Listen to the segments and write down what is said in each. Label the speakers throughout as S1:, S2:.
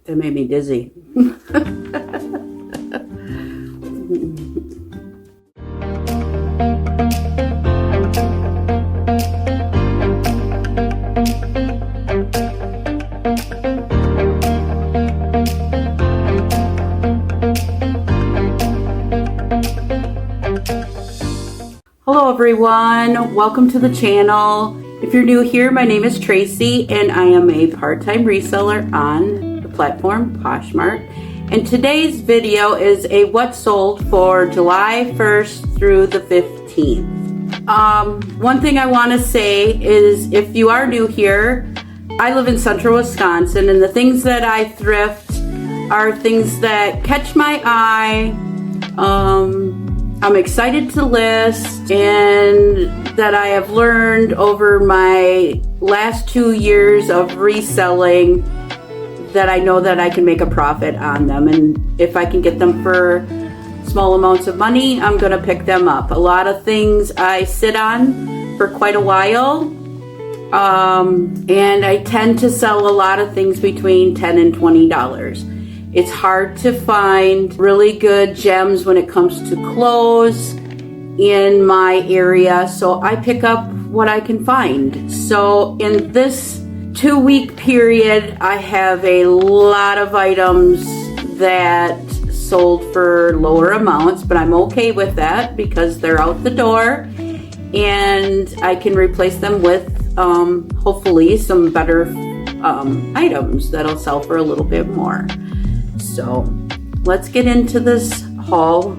S1: That made me dizzy. Hello everyone, welcome to the channel. If you're new here, my name is Tracy and I am a part-time reseller on the platform Poshmark. And today's video is a what sold for July 1st through the 15th. One thing I want to say is if you are new here, I live in central Wisconsin and the things that I thrift are things that catch my eye. I'm excited to list and that I have learned over my last 2 years of reselling that I know that I can make a profit on them, and if I can get them for small amounts of money, I'm gonna pick them up. A lot of things I sit on for quite a while, and I tend to sell a lot of things between $10 and $20. It's hard to find really good gems when it comes to clothes in my area, so I pick up what I can find. So in this 2-week period, I have a lot of items that sold for lower amounts, but I'm okay with that because they're out the door and I can replace them with hopefully some better items that'll sell for a little bit more. So let's get into this haul.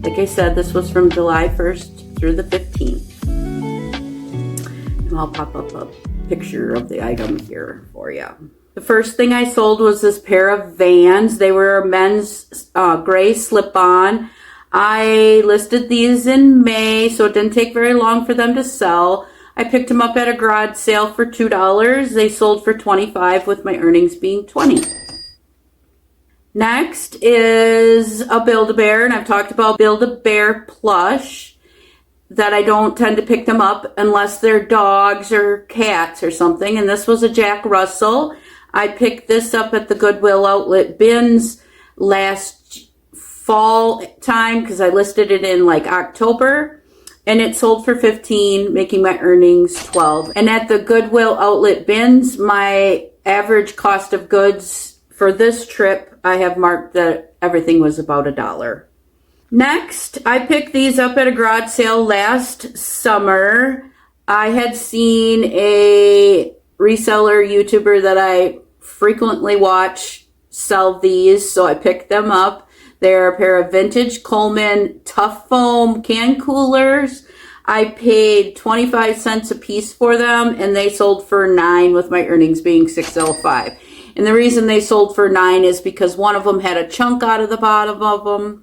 S1: Like I said, this was from July 1st through the 15th. And I'll pop up a picture of the item here for you. The first thing I sold was this pair of Vans. They were a men's gray slip-on. I listed these in May, so it didn't take very long for them to sell. I picked them up at a garage sale for $2. They sold for $25 with my earnings being $20. Next is a Build-A-Bear, and I've talked about Build-A-Bear plush, that I don't tend to pick them up unless they're dogs or cats or something, and this was a Jack Russell. I picked this up at the Goodwill outlet bins last fall time because I listed it in like October, and it sold for $15, making my earnings $12. And at the Goodwill outlet bins, my average cost of goods for this trip, I have marked that everything was about $1. Next, I picked these up at a garage sale last summer. I had seen a reseller YouTuber that I frequently watch sell these, so I picked them up. They're a pair of vintage Coleman Tough Foam can coolers. I paid 25 cents a piece for them, and they sold for $9 with my earnings being $6.05. And the reason they sold for $9 is because one of them had a chunk out of the bottom of them.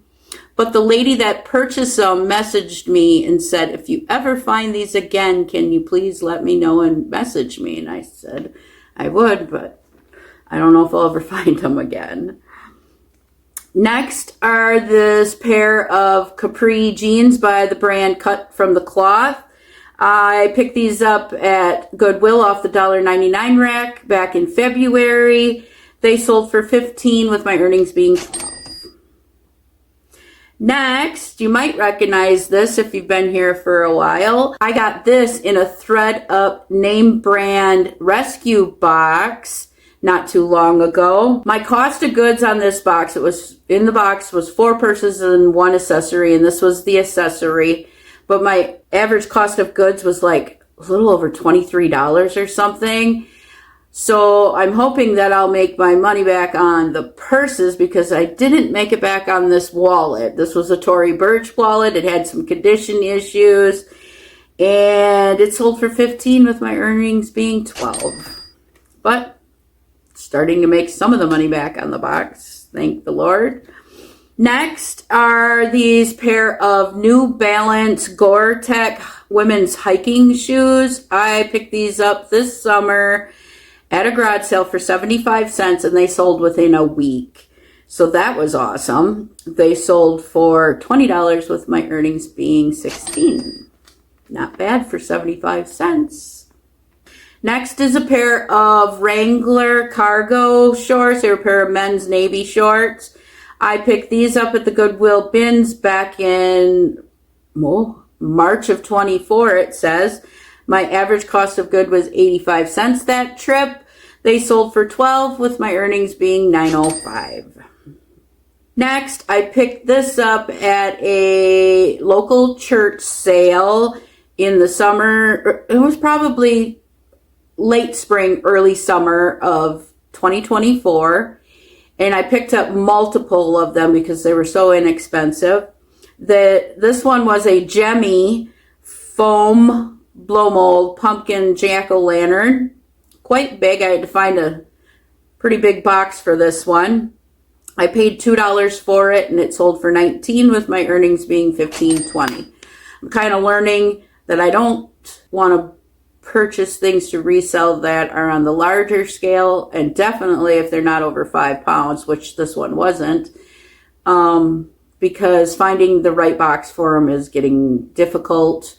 S1: But the lady that purchased them messaged me and said, if you ever find these again, can you please let me know and message me? And I said, I would, but I don't know if I'll ever find them again. Next are this pair of capri jeans by the brand Cut from the Cloth. I picked these up at Goodwill off the $1.99 rack back in February. They sold for $15 with my earnings being $12. Next, you might recognize this if you've been here for a while. I got this in a thread-up name brand rescue box not too long ago. My cost of goods on this box, was 4 purses and 1 accessory, and this was the accessory. But my average cost of goods was like a little over $23 or something. So I'm hoping that I'll make my money back on the purses because I didn't make it back on this wallet. This was a Tory Burch wallet. It had some condition issues. And it sold for $15 with my earnings being $12. But starting to make some of the money back on the box. Thank the Lord. Next are these pair of New Balance Gore-Tex women's hiking shoes. I picked these up this summer at a garage sale for 75 cents and they sold within a week. So that was awesome. They sold for $20 with my earnings being $16. Not bad for 75 cents. Next is a pair of Wrangler cargo shorts. They're a pair of men's navy shorts. I picked these up at the Goodwill bins back in March of 24, it says. My average cost of good was 85 cents that trip. They sold for 12 with my earnings being 9.05. Next, I picked this up at a local church sale in the summer. It was probably late spring, early summer of 2024. And I picked up multiple of them because they were so inexpensive. This one was a Gemmy foam blow mold pumpkin jack-o'-lantern. Quite big. I had to find a pretty big box for this one. I paid $2 for it and it sold for $19 with my earnings being $15.20. I'm kind of learning that I don't want to purchase things to resell that are on the larger scale, and definitely if they're not over 5 pounds, which this one wasn't, because finding the right box for them is getting difficult.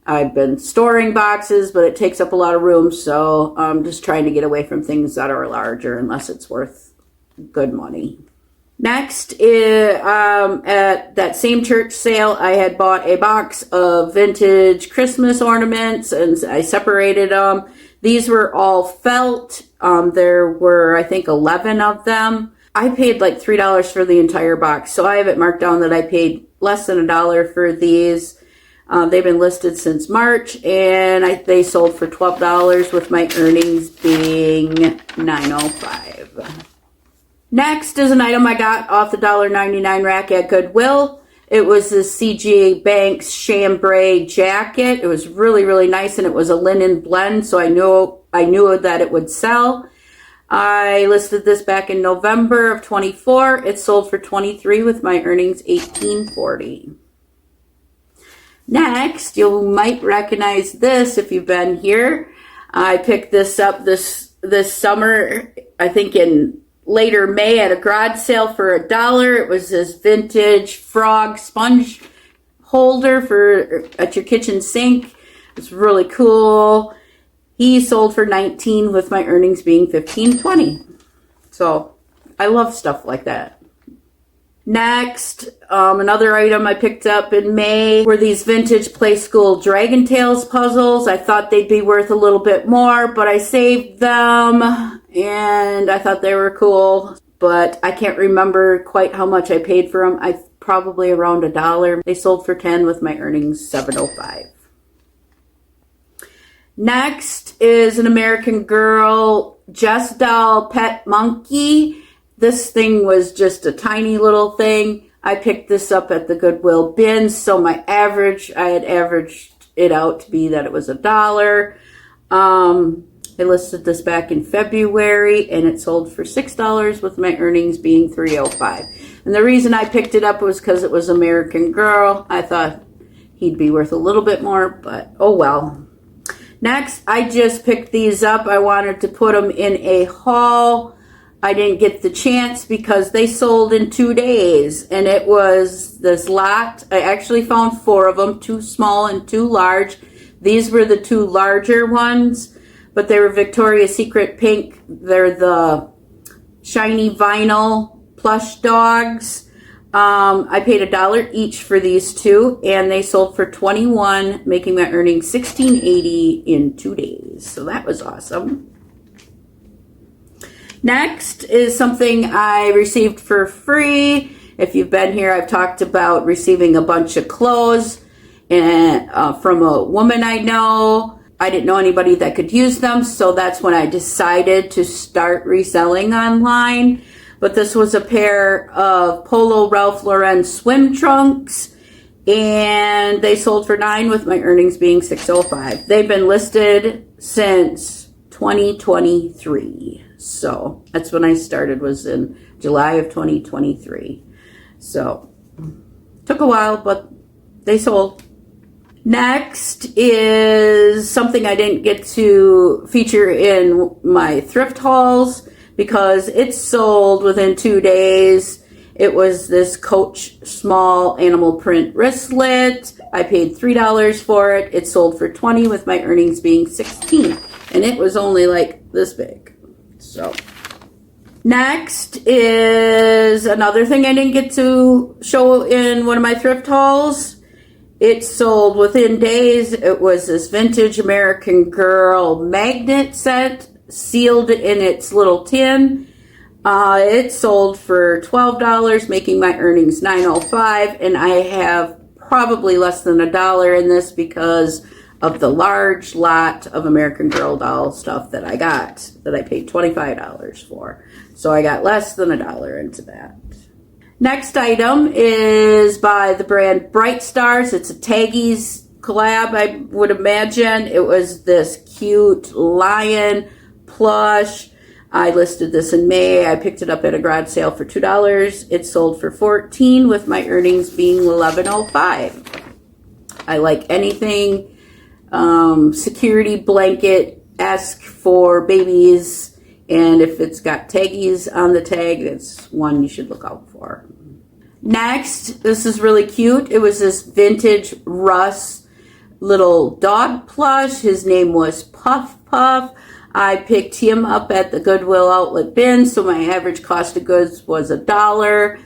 S1: I've been storing boxes, but it takes up a lot of room, so I'm just trying to get away from things that are larger unless it's worth good money. Next, at that same church sale, I had bought a box of vintage Christmas ornaments, and I separated them. These were all felt. There were, I think, 11 of them. I paid like $3 for the entire box, so I have it marked down that I paid less than $1 for these. They've been listed since March, and they sold for $12 with my earnings being $9.05. Next is an item I got off the $1.99 rack at Goodwill. It was the CGA Banks chambray jacket. It was really, really nice, and it was a linen blend, so I knew that it would sell. I listed this back in November of 24. It sold for $23 with my earnings $18.40. Next, you might recognize this if you've been here. I picked this up this summer, I think in later May at a garage sale for $1. It was this vintage frog sponge holder at your kitchen sink. It's really cool. He sold for $19 with my earnings being $15.20. So I love stuff like that. Next, another item I picked up in May were these vintage Play School Dragon Tales puzzles. I thought they'd be worth a little bit more, but I saved them, and I thought they were cool. But I can't remember quite how much I paid for them. I probably around $1. They sold for $10 with my earnings $7.05. Next is an American Girl Jess Doll Pet Monkey. This thing was just a tiny little thing. I picked this up at the Goodwill bins, so I had averaged it out to be that it was $1. I listed this back in February, and it sold for $6 with my earnings being $3.05. And the reason I picked it up was because it was American Girl. I thought he'd be worth a little bit more, but oh well. Next, I just picked these up. I wanted to put them in a haul. I didn't get the chance because they sold in 2 days, and it was this lot. I actually found 4 of them, 2 small and 2 large. These were the 2 larger ones, but they were Victoria's Secret pink. They're the shiny vinyl plush dogs. I paid $1 each for these 2, and they sold for $21, making my earnings $16.80 in 2 days. So that was awesome. Next is something I received for free. If you've been here, I've talked about receiving a bunch of clothes from a woman I know. I didn't know anybody that could use them, so that's when I decided to start reselling online. But this was a pair of Polo Ralph Lauren swim trunks, and they sold for $9 with my earnings being $6.05. They've been listed since 2023. So that's when I started, was in July of 2023. So took a while, but they sold. Next is something I didn't get to feature in my thrift hauls because it sold within 2 days. It was this Coach small animal print wristlet. I paid $3 for it. It sold for $20 with my earnings being $16. and it was only like this big. So next is another thing I didn't get to show in one of my thrift hauls. It sold within days. It was this vintage American Girl magnet set, sealed in its little tin. It sold for $12, making my earnings $9.05, and I have probably less than $1 in this because of the large lot of American Girl doll stuff that I got, that I paid $25 for. So I got less than $1 into that. Next item is by the brand Bright Stars. It's a Taggies collab, I would imagine. It was this cute lion plush. I listed this in May. I picked it up at a garage sale for $2. It sold for $14, with my earnings being $11.05. I like anything security blanket-esque for babies, and if it's got Taggies on the tag, that's one you should look out for. Next, this is really cute. It was this vintage Russ little dog plush. His name was Puff Puff. I picked him up at the Goodwill outlet bin, so my average cost of goods was $1.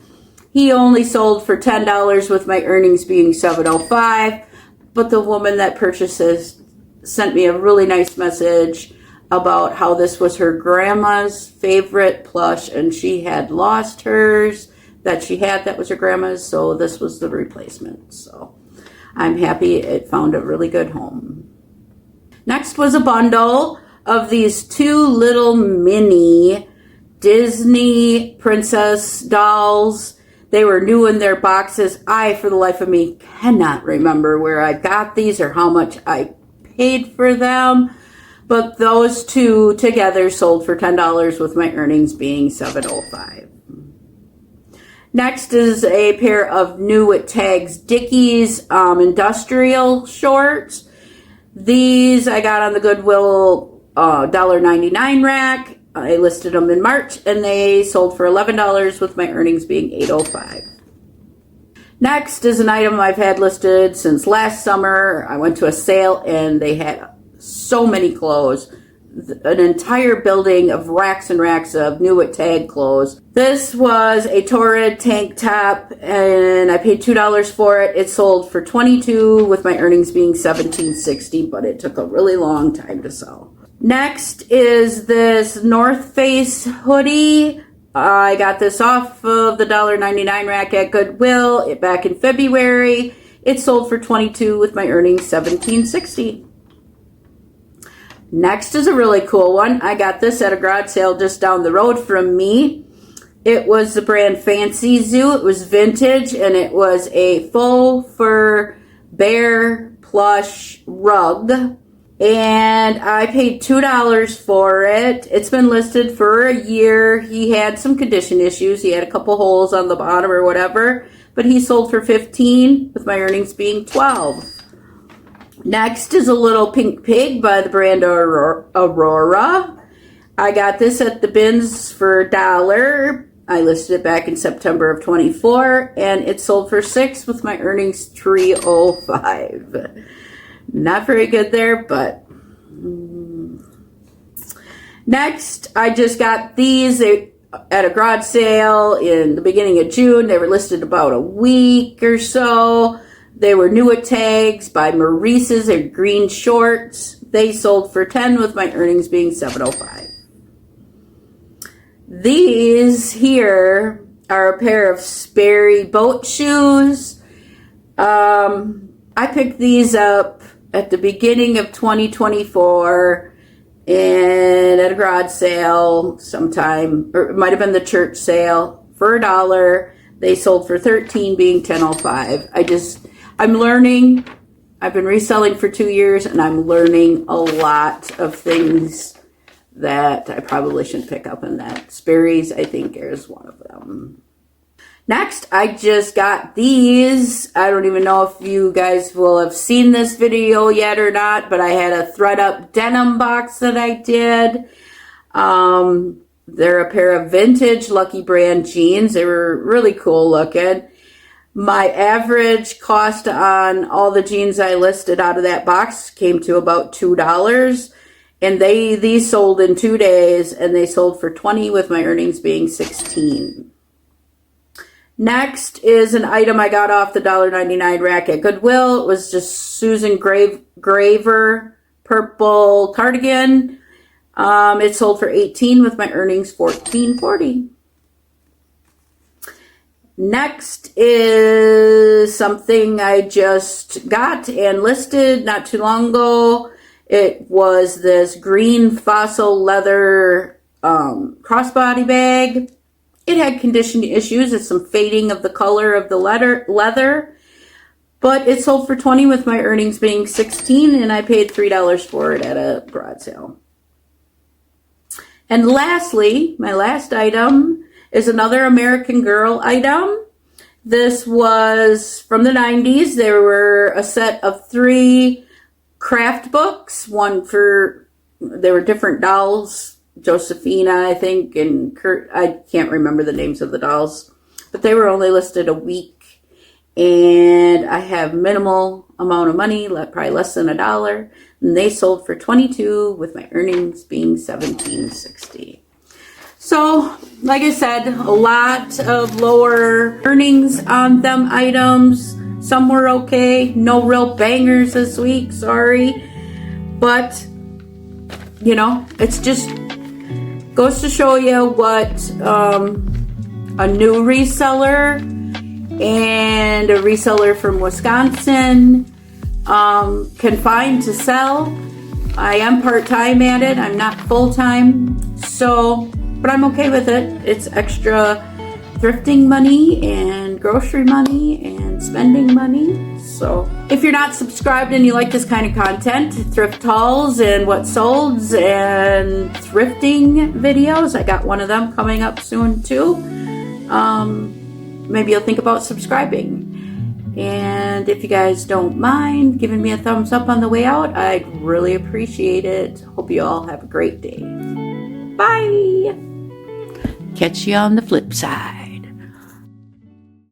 S1: He only sold for $10, with my earnings being $7.05. But the woman that purchased this sent me a really nice message about how this was her grandma's favorite plush, and she had lost hers that she had that was her grandma's, so this was the replacement. So I'm happy it found a really good home. Next was a bundle of these two little mini Disney princess dolls. They were new in their boxes. I, for the life of me, cannot remember where I got these or how much I paid for them. But those two together sold for $10, with my earnings being $7.05. Next is a pair of new with tags Dickies industrial shorts. These I got on the Goodwill $1.99 rack. I listed them in March, and they sold for $11, with my earnings being $8.05. Next is an item I've had listed since last summer. I went to a sale, and they had so many clothes. An entire building of racks and racks of new at tag clothes. This was a Torrid tank top, and I paid $2 for it. It sold for $22, with my earnings being $17.60, but it took a really long time to sell. Next is this North Face hoodie. I got this off of the $1.99 rack at Goodwill back in February. It sold for $22, with my earnings $17.60. Next is a really cool one. I got this at a garage sale just down the road from me. It was the brand Fancy Zoo. It was vintage, and it was a faux fur bear plush rug. And I paid $2 for it. It's been listed for a year. He had some condition issues. He had a couple holes on the bottom or whatever. But he sold for $15, with my earnings being $12. Next is a little pink pig by the brand Aurora. I got this at the bins for $1. I listed it back in September of 24, and it sold for $6, with my earnings $3.05. Not very good there, but next, I just got these at a garage sale in the beginning of June. They were listed about a week or so. They were new at tags by Maurice's. They're green shorts. They sold for $10, with my earnings being $7.05. These here are a pair of Sperry boat shoes. I picked these up at the beginning of 2024 and at a garage sale sometime, or it might have been the church sale, for $1. They sold for $13, being $10.05. I'm learning. I've been reselling for 2 years, and I'm learning a lot of things that I probably shouldn't pick up, and that Sperry's, I think, is one of them. Next, I just got these. I don't even know if you guys will have seen this video yet or not, but I had a thread-up denim box that I did. They're a pair of vintage Lucky Brand jeans. They were really cool looking. My average cost on all the jeans I listed out of that box came to about $2. And these sold in 2 days, and they sold for $20 with my earnings being $16. Next is an item I got off the $1.99 rack at Goodwill. It was just Susan Graver purple cardigan. It sold for $18 with my earnings $14.40. Next is something I just got and listed not too long ago. It was this green fossil leather crossbody bag. It had condition issues. It's some fading of the color of the leather. But it sold for $20 with my earnings being $16, and I paid $3 for it at a garage sale. And lastly, my last item is another American Girl item. This was from the 90s. There were a set of 3 craft books. They were different dolls. Josephina, I think, and Kurt. I can't remember the names of the dolls. But they were only listed a week. And I have minimal amount of money, probably less than $1. And they sold for $22 with my earnings being $17.60. So, like I said, a lot of lower earnings on them items. Some were okay. No real bangers this week, sorry. But, you know, it's just goes to show you what a new reseller and a reseller from Wisconsin can find to sell. I am part-time at it. I'm not full-time. But I'm okay with it. It's extra thrifting money and grocery money and spending money. So if you're not subscribed and you like this kind of content, thrift hauls and what solds and thrifting videos, I got one of them coming up soon too. Maybe you'll think about subscribing. And if you guys don't mind giving me a thumbs up on the way out, I'd really appreciate it. Hope you all have a great day. Bye. Catch you on the flip side.